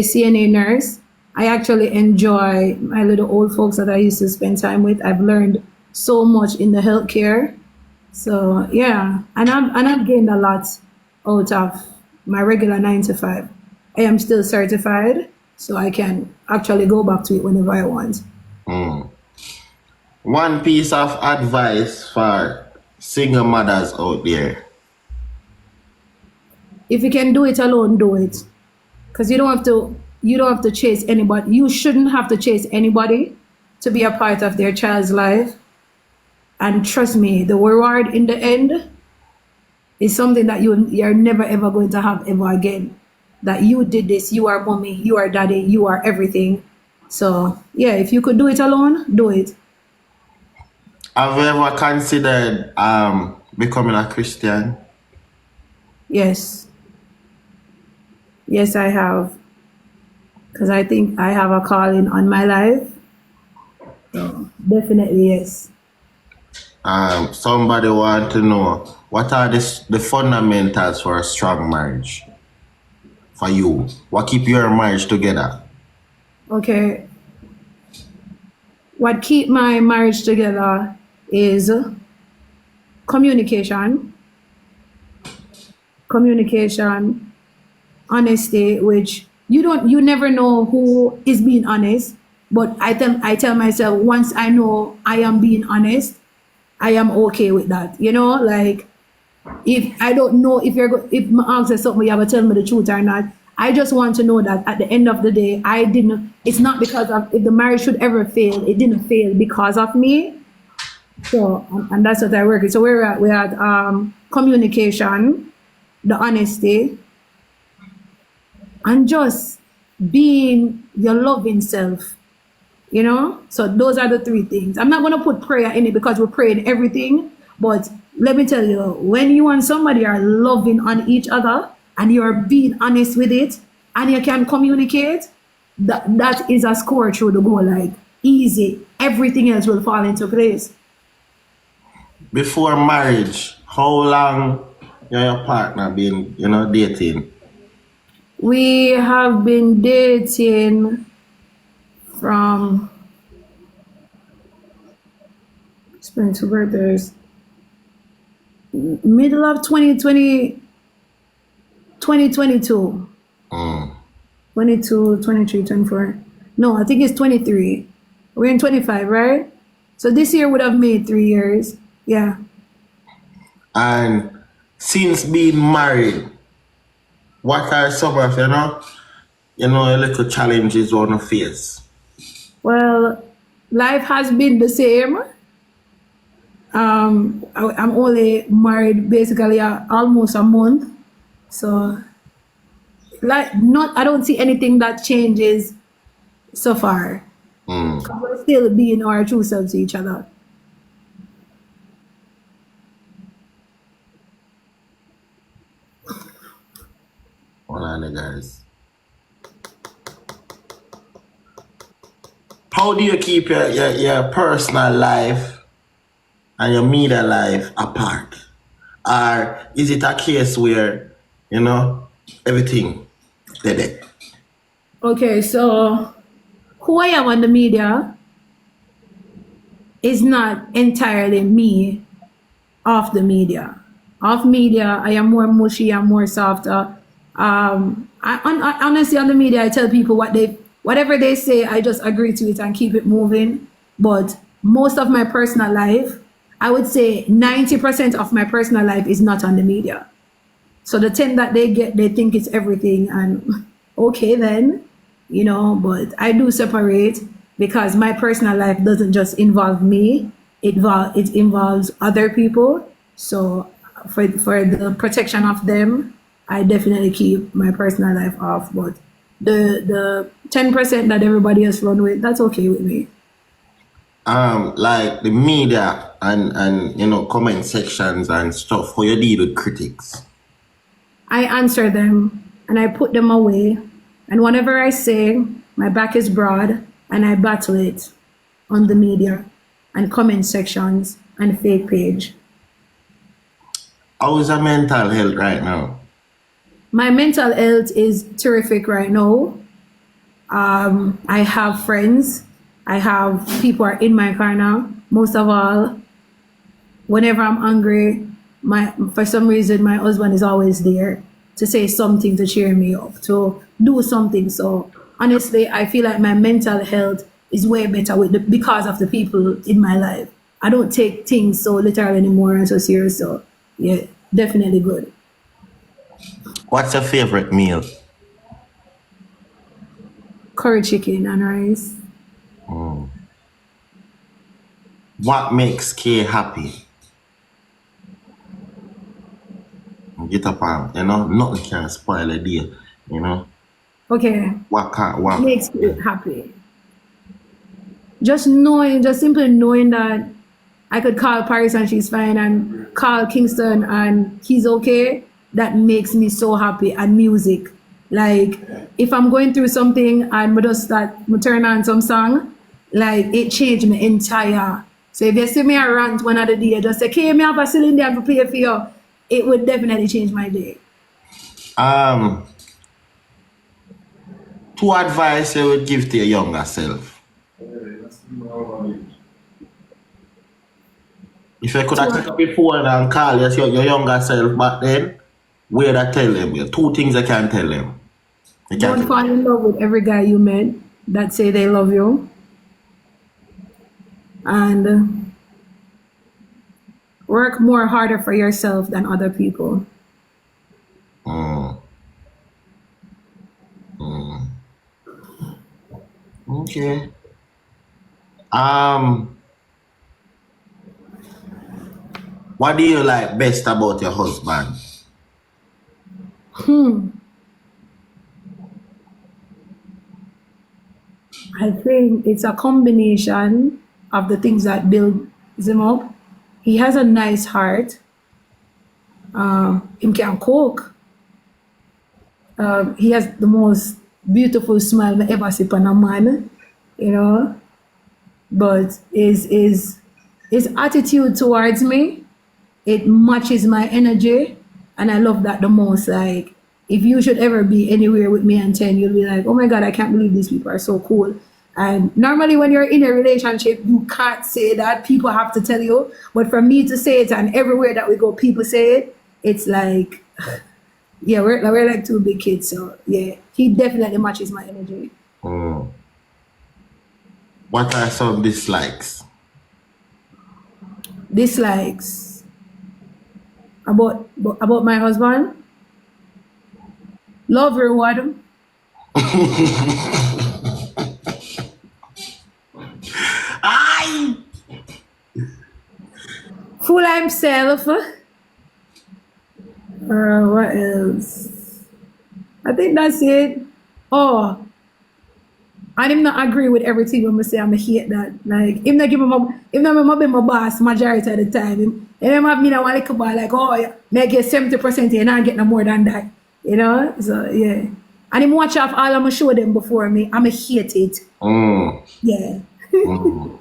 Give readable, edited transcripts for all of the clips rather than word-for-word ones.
CNA nurse. I actually enjoy my little old folks that I used to spend time with. I've learned so much in the healthcare. So yeah, and I've gained a lot out of my regular 9 to 5. I am still certified, so I can actually go back to it whenever I want. One piece of advice for single mothers out there. If you can do it alone, do it. Because you don't have to chase anybody. You shouldn't have to chase anybody to be a part of their child's life. And trust me, the reward in the end is something that you're never ever going to have ever again. That you did this, you are mommy, you are daddy, you are everything. So yeah, if you could do it alone, do it. Have you ever considered becoming a Christian? Yes. Yes, I have. Because I think I have a calling on my life. So definitely yes. Somebody want to know what are the fundamentals for a strong marriage for you? What keep your marriage together? Okay. What keep my marriage together is communication, honesty, which you never know who is being honest, but I tell myself once I know I am being honest, I am okay with that. Like if I don't know if my answer is something you have to tell me the truth or not. I just want to know that at the end of the day, it's not because of if the marriage should ever fail, it didn't fail because of me. So and that's what I work with. So we're at communication, the honesty, and just being your loving self. So those are the 3 things. I'm not going to put prayer in it because we're praying everything, but let me tell you, when you and somebody are loving on each other and you're being honest with it and you can communicate, that is a score through the goal. Like easy, everything else will fall into place. Before marriage, how long you and your partner been, dating? We have been dating from spent 2 birthdays middle of 2020 2022. 22, 23, 24. No, I think it's 23. We're in 25, right? So this year would have made 3 years. Yeah. And since being married, what are some of a little challenges on the face? Well, life has been the same. I'm only married basically almost a month. So I don't see anything that changes so far. We're still being our true selves to each other. Hold on, guys. How do you keep your personal life and your media life apart? Or is it a case where, everything dead? Okay, so who I am on the media is not entirely me off the media. Off media, I am more mushy, I'm more softer. Honestly, on the media, I tell people whatever they say, I just agree to it and keep it moving. But most of my personal life, I would say 90% of my personal life is not on the media. So the 10 that they get, they think it's everything, and okay then, but I do separate because my personal life doesn't just involve me, it involves other people. So for the protection of them, I definitely keep my personal life off, but the 10% that everybody else run with, that's okay with me. Like the media and comment sections and stuff, how you deal with critics? I answer them and I put them away, and whatever I say, my back is broad and I battle it on the media and comment sections and fake page. How is your mental health right now? My mental health is terrific right now. I have friends. I have people are in my car now. Most of all, whenever I'm angry, for some reason my husband is always there to say something to cheer me up, to do something. So honestly, I feel like my mental health is way better because of the people in my life. I don't take things so literal anymore and so serious. So yeah, definitely good. What's your favorite meal? Curry chicken and rice. What makes Kay happy? Get up on, nothing can spoil a day, you know. Okay, What can't, what what? makes you happy? Just knowing, just simply knowing that I could call Paris and she's fine, and call Kingston and he's okay. That makes me so happy. And music, like if I'm going through something and we just start, we turn on some song, like it changed my entire. So if you see me a rant one other day, just say, "Okay, me have a cylinder to play for you." It would definitely change my day. Um, two advice you would give to your younger self. If you could have taken up your phone and call your younger self back then, where I tell them? Two things I can tell them. You can't Don't tell fall them. in love with every guy you met that say they love you, and work more harder for yourself than other people. Mm, okay. Um, what do you like best about your husband? I think it's a combination of the things that build him up. He has a nice heart. He can cook. He has the most beautiful smile I ever see on a man, you know. But his attitude towards me, it matches my energy, and I love that the most. Like if you should ever be anywhere with me and 10, you'll be like, oh my god, I can't believe these people are so cool. And normally when you're in a relationship, you can't say that. People have to tell you. But for me to say it, and everywhere that we go, people say it, it's like, yeah, we're like two big kids. So yeah, he definitely matches my energy. Mm. What are some dislikes? Dislikes about my husband, love reward, Aye! full of himself. What else? I think that's it. Oh, and him not agree with everything when I say I'm a hate that. Like him not give him not be my boss majority of the time. Him have me that one little bit like, oh yeah, me get 70%, you not get no more than that. You know? So yeah. And him watch off all of my show them before me. I'm a hate it. Mm. Yeah. Mm.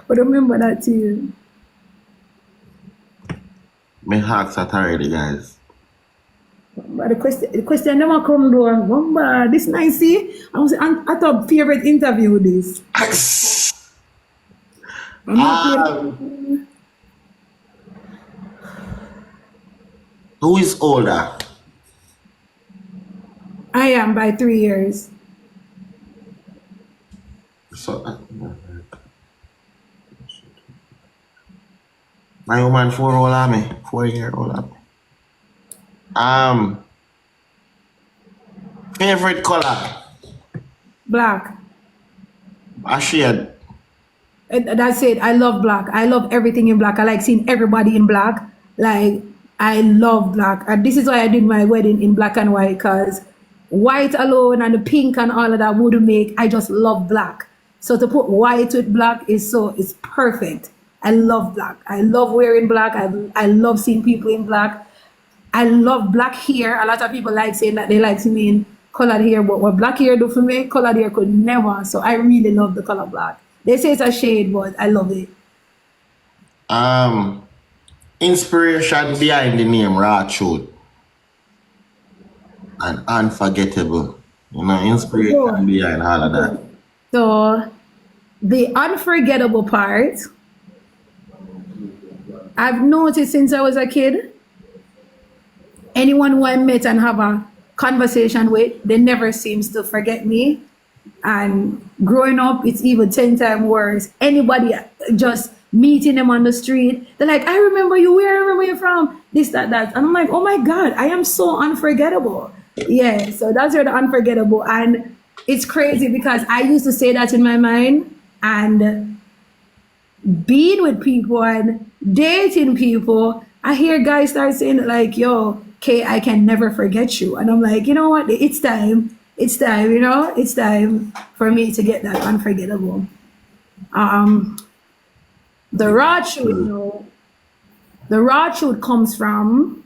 But remember that too. My heart's already, guys. But the question never come though. Remember, this nice see? I thought favorite interview this. I'm not Um, playing. who is older? I am by 3 years. So, my woman 4 old on me. 4 year old on me. Favorite color? Black. A shade. That's it. I love black. I love everything in black. I like seeing everybody in black. Like I love black. And this is why I did my wedding in black and white, because white alone and the pink and all of that wouldn't make. I just love black. So to put white with black it's perfect. I love black. I love wearing black. I love seeing people in black. I love black hair. A lot of people like saying that they like me in colored hair, but what black hair do for me, colored hair could never. So I really love the color black. They say it's a shade, but I love it. Um, inspiration behind the name Raw Truth and Unforgettable. You know, inspiration So, behind all of that. so the unforgettable part, I've noticed since I was a kid, anyone who I met and have a conversation with, they never seems to forget me. And growing up, it's even 10 times worse. Anybody just meeting them on the street, they're like, I remember you, where I remember you from, this, that, that. And I'm like, oh my God, I am so unforgettable. Yeah, so that's where the unforgettable. And it's crazy because I used to say that in my mind, and being with people and dating people, I hear guys start saying like, yo, Kay, I can never forget you. And I'm like, you know what? It's time. It's time, you know? It's time for me to get that unforgettable. Um, the raw truth, no. The raw truth comes from,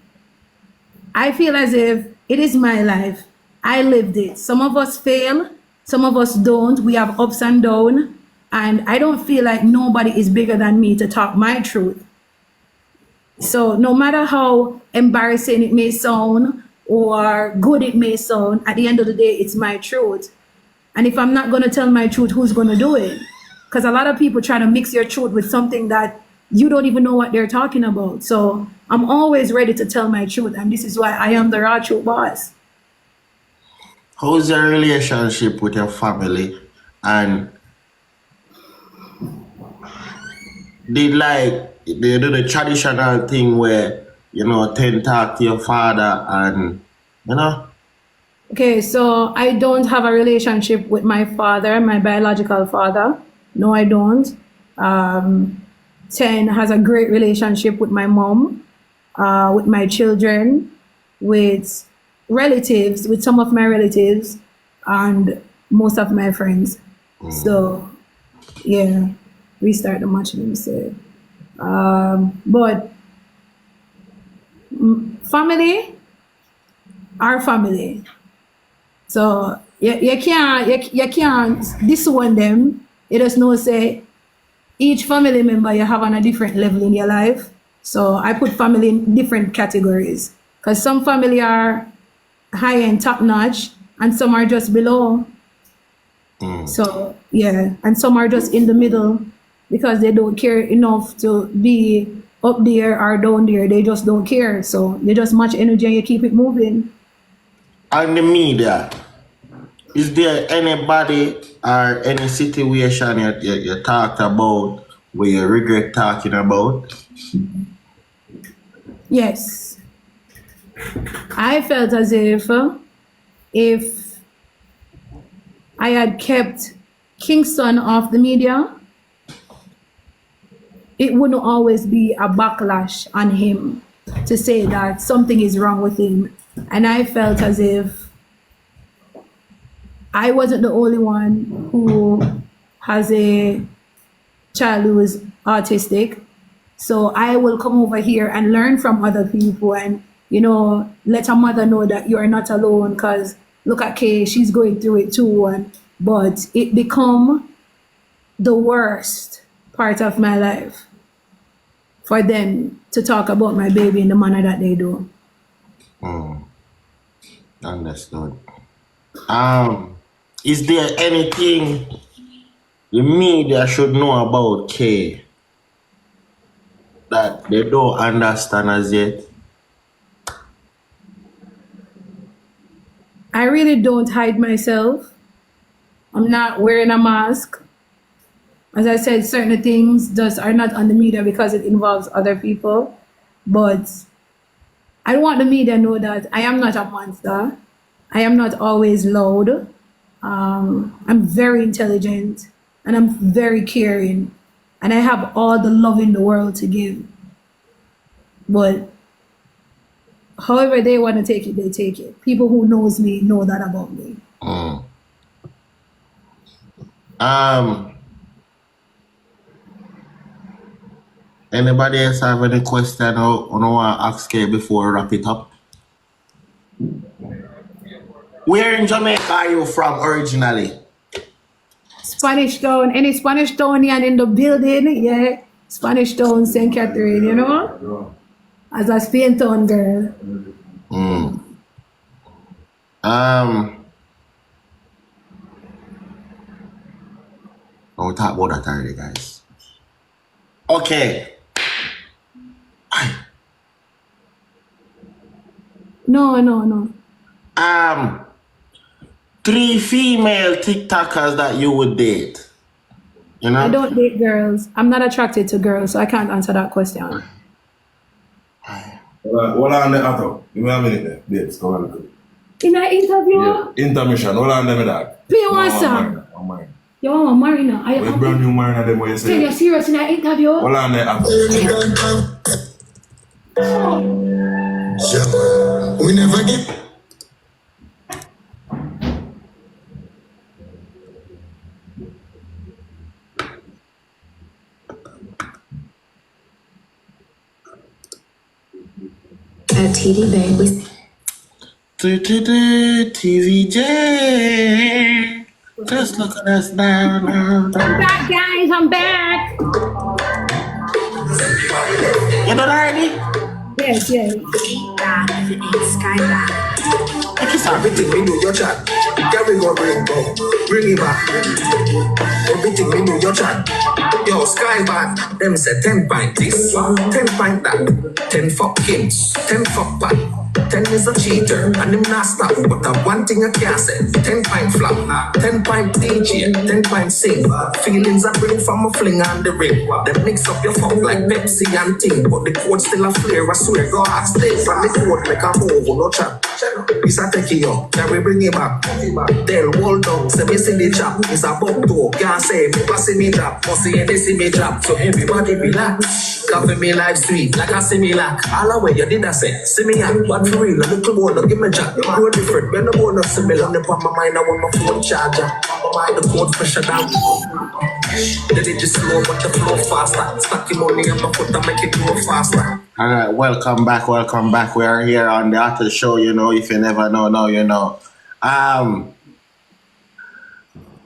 I feel as if it is my life. I lived it. Some of us fail, some of us don't. We have ups and downs. And I don't feel like nobody is bigger than me to talk my truth. So no matter how embarrassing it may sound or good it may sound, at the end of the day, it's my truth. And if I'm not going to tell my truth, who's going to do it? Because a lot of people try to mix your truth with something that you don't even know what they're talking about. So I'm always ready to tell my truth. And this is why I am the raw truth boss. How's your relationship with your family? And did like they do the traditional thing where, you know, tend talk to your father and, you know? Okay, so I don't have a relationship with my father, my biological father. No, I don't. 10 has a great relationship with my mom, with my children, with relatives, with some of my relatives, and most of my friends. So, yeah, restart the match, let me say. But family, our family. So you can't disown them. You just know say each family member you have on a different level in your life. So I put family in different categories. Because some family are high and top notch and some are just below. So yeah, and some are just in the middle because they don't care enough to be up there or down there. They just don't care. So you just match energy and you keep it moving. And the media, is there anybody or any situation you talked about where you regret talking about? Yes. I felt as if I had kept Kingston off the media, it wouldn't always be a backlash on him to say that something is wrong with him. And I felt as if I wasn't the only one who has a child who is autistic. So I will come over here and learn from other people and, you know, let a mother know that you're not alone because look at Kay, she's going through it too. But it become the worst part of my life for them to talk about my baby in the manner that they do. Understood. Is there anything the media should know about Kay that they don't understand as yet? I really don't hide myself. I'm not wearing a mask. As I said, certain things just are not on the media because it involves other people. But I want the media to know that I am not a monster. I am not always loud. I'm very intelligent and I'm very caring. And I have all the love in the world to give. But however they want to take it, they take it. People who knows me know that about me. Anybody else have any question or want to ask Kay before we wrap it up? Where in Jamaica are you from originally? Spanish Town, any Spanish Townian in the building? Yeah, Spanish Town, St. Catherine, you know? As a Spain Town girl. Oh, we talk about that already, guys. Okay. No. 3 female TikTokers that you would date. You know? I don't date girls. I'm not attracted to girls, so I can't answer that question. Hold on there, Hauto. Give me a minute there. Babes, come on. In an interview, Yeah. Intermission. Hold on there, my dog. play one song. You want a marina? I What brand new marina them what you Say say? you're serious in an interview? Hold on there, Hauto. Yeah, man. We never get. At TD Bank, we TVJ. Just look at us now. I'm back, guys. I'm back. You know that already? Yes. back if it ain't sky back. Everything we know your chat. Carry go bring it back. Everything we know your chat. Yo, Sky bad. Them say 10 pint this, 10 pint that, 10 fuck kings, 10 fuck pat. 10 is a cheater, and him not stop. But one thing I can't say, 10 pint flop, 10 pint DJ, 10 pint sing. Feelings I bring from a fling on the ring. Them mix up your fuck like Pepsi and ting. But the code still a flare, I swear go ask stay from the code make a move, no chat. It's a take it up, can we bring it back? Tell hold on, say me see the chap. It's a buck to, can't say me pass me drop. Must see any see me drop, so everybody relax. Coffee me life sweet, like I see me lack. All the way you did I say, see me act, but for real, a little boy, don't give me jack. You're more different, when the boy not similar. On the pop my mind, I want my phone charger. The code pressure down. Then it just slow, but the flow faster. Stacking money on my foot, I make it grow faster. All right, welcome back. We are here on the Hauto Show. You know, if you never know, now you know.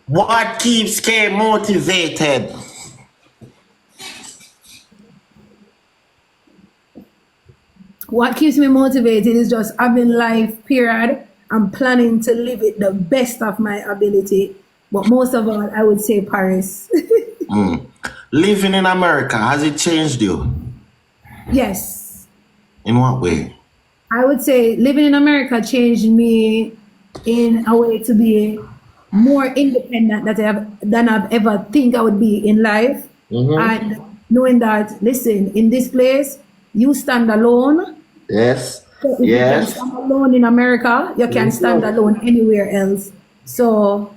What keeps K motivated? What keeps me motivated is just having life, period. I'm planning to live it the best of my ability. But most of all, I would say Paris. Living in America, has it changed you? Yes. In what way? I would say living in America changed me in a way to be more independent than I've ever think I would be in life. And knowing that, listen, in this place, you stand alone. Yes. So if you can stand alone in America, you can stand alone anywhere else. So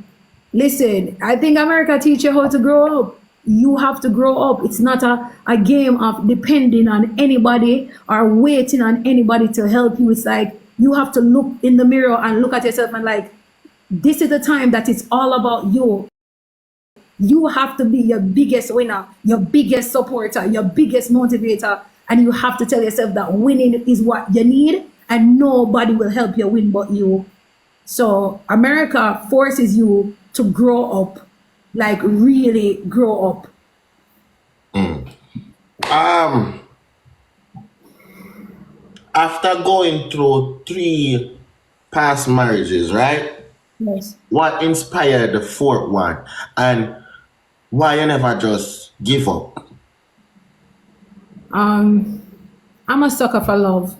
listen, I think America teach you how to grow up. You have to grow up. It's not a game of depending on anybody or waiting on anybody to help you. It's like you have to look in the mirror and look at yourself and like, this is the time that it's all about you. You have to be your biggest winner, your biggest supporter, your biggest motivator. And you have to tell yourself that winning is what you need and nobody will help you win but you. So America forces you to grow up, like really grow up. After going through 3 past marriages, right? Yes. What inspired the 4th one? And why you never just give up? I'm a sucker for love.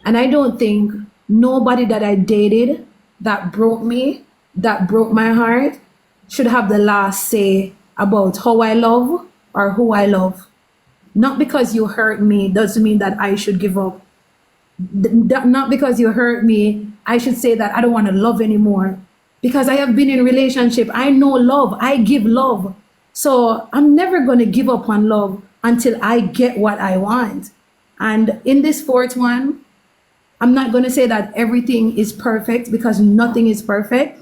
And I don't think nobody that I dated that broke me, that broke my heart, should have the last say about how I love or who I love. Not because you hurt me doesn't mean that I should give up. Not because you hurt me, I should say that I don't want to love anymore. Because I have been in a relationship. I know love. I give love. So I'm never going to give up on love until I get what I want. And in this 4th one, I'm not going to say that everything is perfect because nothing is perfect.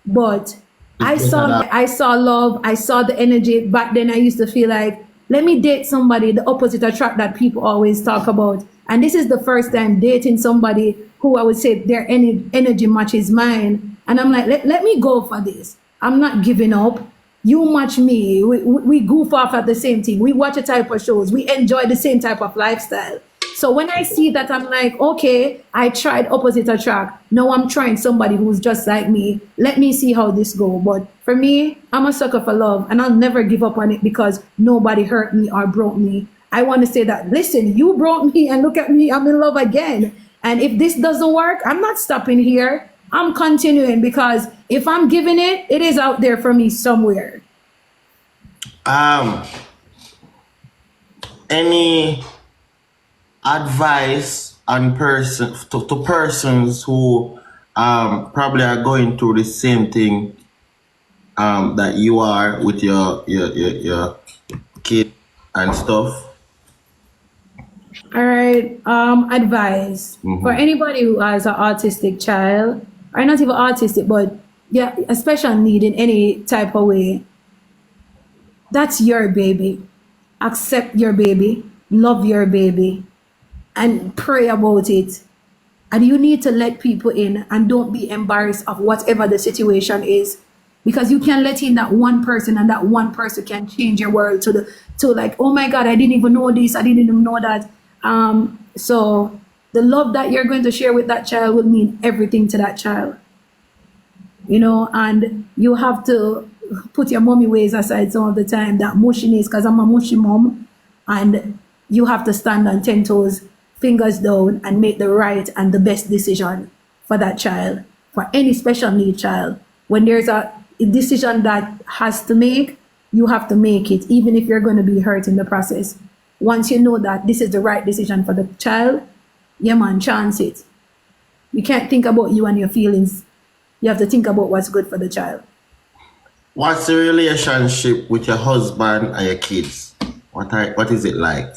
But I saw love. I saw the energy. Back then I used to feel like, let me date somebody, the opposite attract that people always talk about. And this is the first time dating somebody who I would say their energy matches mine. And I'm like, let me go for this. I'm not giving up. You match me. We goof off at the same thing. We watch a type of shows. We enjoy the same type of lifestyle. So when I see that, I'm like, okay, I tried opposite attract. Now I'm trying somebody who's just like me. Let me see how this go. But for me, I'm a sucker for love, and I'll never give up on it because nobody hurt me or broke me. I want to say that, listen, you broke me, and look at me, I'm in love again. And if this doesn't work, I'm not stopping here. I'm continuing, because if I'm giving it, it is out there for me somewhere. Any advice on to persons who probably are going through the same thing that you are with your kid and stuff? All right. Advice for anybody who has an autistic child, or not even autistic, but yeah, a special need in any type of way. That's your baby. Accept your baby, love your baby, and pray about it. And you need to let people in, and don't be embarrassed of whatever the situation is, because you can let in that one person, and that one person can change your world to like, oh my God, I didn't even know this, I didn't even know that. So the love that you're going to share with that child will mean everything to that child, and you have to put your mommy ways aside some of the time, that mushiness, because I'm a mushy mom, and you have to stand on 10 toes, fingers down, and make the right and the best decision for that child, for any special need child. When there's a decision that has to make, you have to make it, even if you're going to be hurt in the process. Once you know that this is the right decision for the child, yeah man, chance it. You can't think about you and your feelings. You have to think about what's good for the child. What's the relationship with your husband and your kids? What is it like?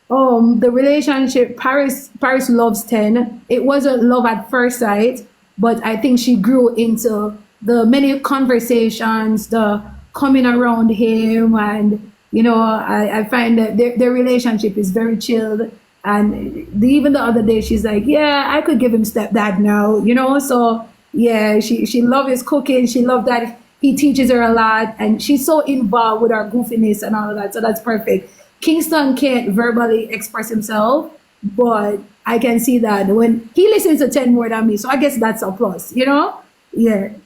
The relationship, Paris loves 10. It wasn't love at first sight, but I think she grew into the many conversations, the coming around him, and I find that their relationship is very chilled. And even the other day, she's like, yeah, I could give him stepdad now, so yeah, she loves his cooking. She loves that he teaches her a lot, and she's so involved with our goofiness and all of that. So that's perfect. Kingston can't verbally express himself, but I can see that when he listens to 10 more than me. So I guess that's a plus, Yeah. Okay.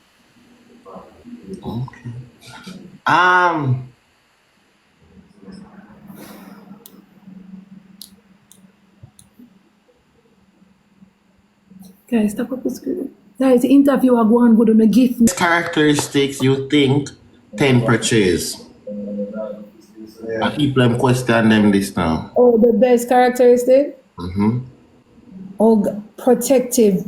Guys, stop up the screen. Guys, the interview are going good on the gift. Characteristics you think 10 portrays? People them question them this now. Oh, the best characteristic? Oh, protective.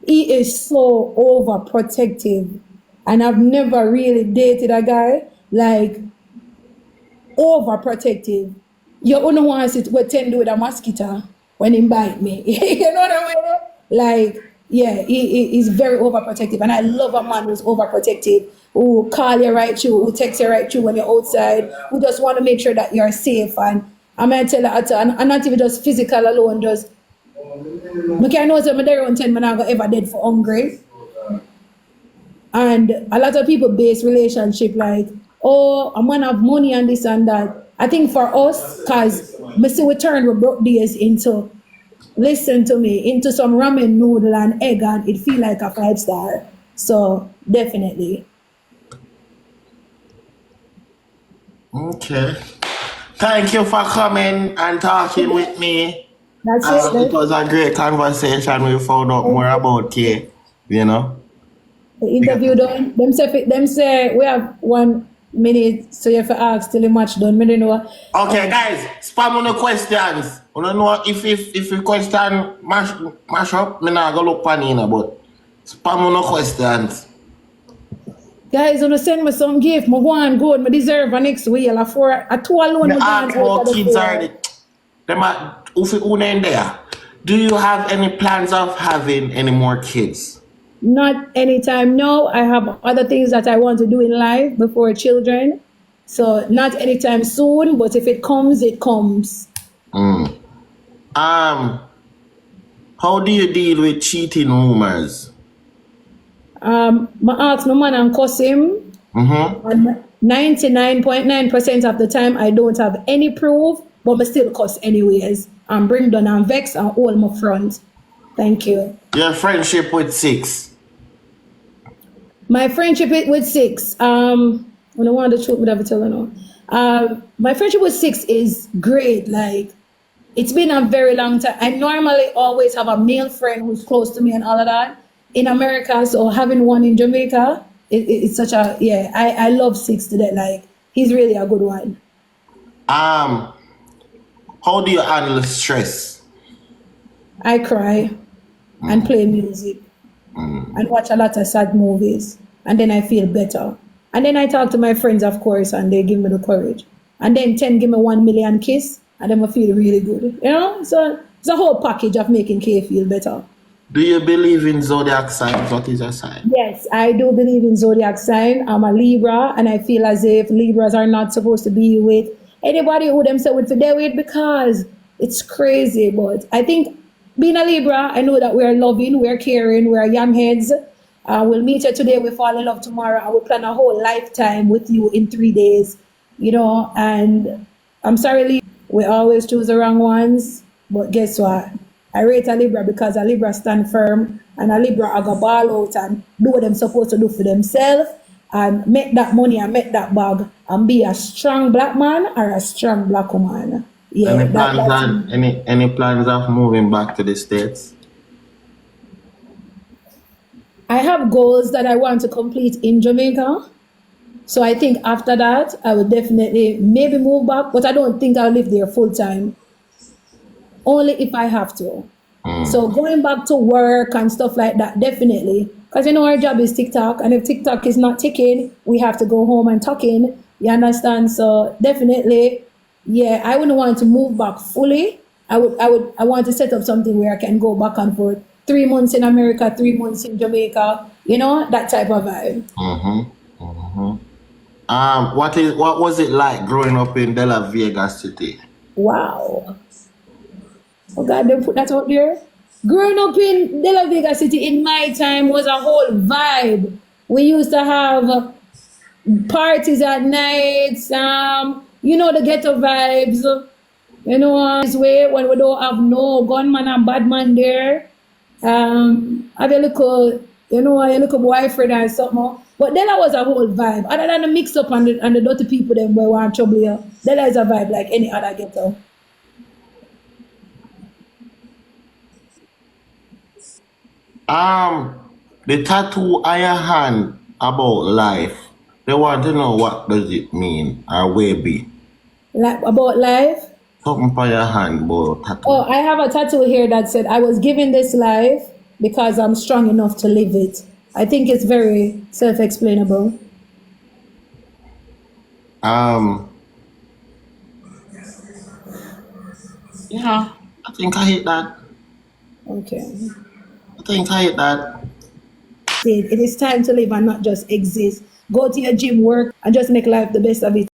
He is so overprotective. And I've never really dated a guy like overprotective. You only want to sit with 10 with a mosquito when he bite me. You know what I mean? Like, yeah, he's very overprotective. And I love a man who's overprotective, who call you right through, who text you right through when you're outside, who just want to make sure that you're safe. And I might tell you, and not even just physical alone, just, because I know that I'm there around 10, I'm not going to ever dead for hungry. And a lot of people base relationship like, oh, I'm going to have money and this and that. I think for us, because we see we turn our broke days into, listen to me, into some ramen noodle and egg, and it feel like a 5-star. So definitely. Okay. Thank you for coming and talking with me. That's it was a great conversation. We found out more about Kay, The interview done. Them say we have 1 minute, so you have to ask till the match done. I don't know. Okay, guys, spam on the questions. I don't know if you question mash up, I'm not going to look panina, but spam on the questions. Guys, you send me some gift. I go on good. I deserve a next wheel. A 2 alone. The artwork kids are them are in there. Do you have any plans of having any more kids? Not anytime now. I have other things that I want to do in life before children. So not anytime soon, but if it comes, it comes. How do you deal with cheating rumors? I ask my man and cuss him. And 99.9% of the time, I don't have any proof. but me still cuss anyways. And bring down and vex and hold my front. Thank you. Your friendship with Six. My friendship with Six, when I want the truth, whatever tell you now. My friendship with Six is great. Like, it's been a very long time. I normally always have a male friend who's close to me and all of that in America. So having one in Jamaica, it's such a, yeah, I love Six to that. Like, he's really a good one. How do you handle stress? I cry and play music and watch a lot of sad movies. And then I feel better. And then I talk to my friends, of course, and they give me the courage. And then 10 give me 1 million kiss, and then I feel really good. You know? So it's a whole package of making K feel better. Do you believe in zodiac signs? What is your sign? Yes, I do believe in zodiac sign. I'm a Libra, and I feel as if Libras are not supposed to be with anybody who themselves would feel with because it's crazy. But I think being a Libra, I know that we're loving, we're caring, we're yam heads. We'll meet you today, we fall in love tomorrow. I will plan a whole lifetime with you in 3 days, you know. And I'm sorry, Libra, we always choose the wrong ones. But guess what? I rate a Libra because a Libra stand firm, and a Libra I go ball out and do what they're supposed to do for themselves and make that money and make that bag and be a strong black man or a strong black woman. Yeah, any plans of moving back to the States? I have goals that I want to complete in Jamaica. So I think after that, I will definitely maybe move back, but I don't think I'll live there full time. Only if I have to. So going back to work and stuff like that, definitely. Because you know our job is TikTok, and if TikTok is not ticking, we have to go home and talking. You understand? So definitely, yeah, I wouldn't want to move back fully. I want to set up something where I can go back and forth. 3 months in America, 3 months in Jamaica, you know, that type of vibe. What was it like growing up in De La Vega City? Wow. Oh God, they put that out there. Growing up in De La Vega City in my time was a whole vibe. We used to have parties at nights, you know, the ghetto vibes, you know, this way when we don't have no gunman and bad man there. Have a little, you know, a little boyfriend and something. But Della was a whole vibe. Other than the mix up and the dirty people them where want trouble here, Della is a vibe like any other ghetto. The tattoo on your hand about life. They want to know what does it mean or where be. Like about life? Something on your hand about tattoo. Oh, I have a tattoo here that said, I was given this life because I'm strong enough to live it. I think it's very self-explainable. Yeah, I think I hit that. Okay. I think I hit that. It is time to live and not just exist. Go to your gym, work, and just make life the best of it.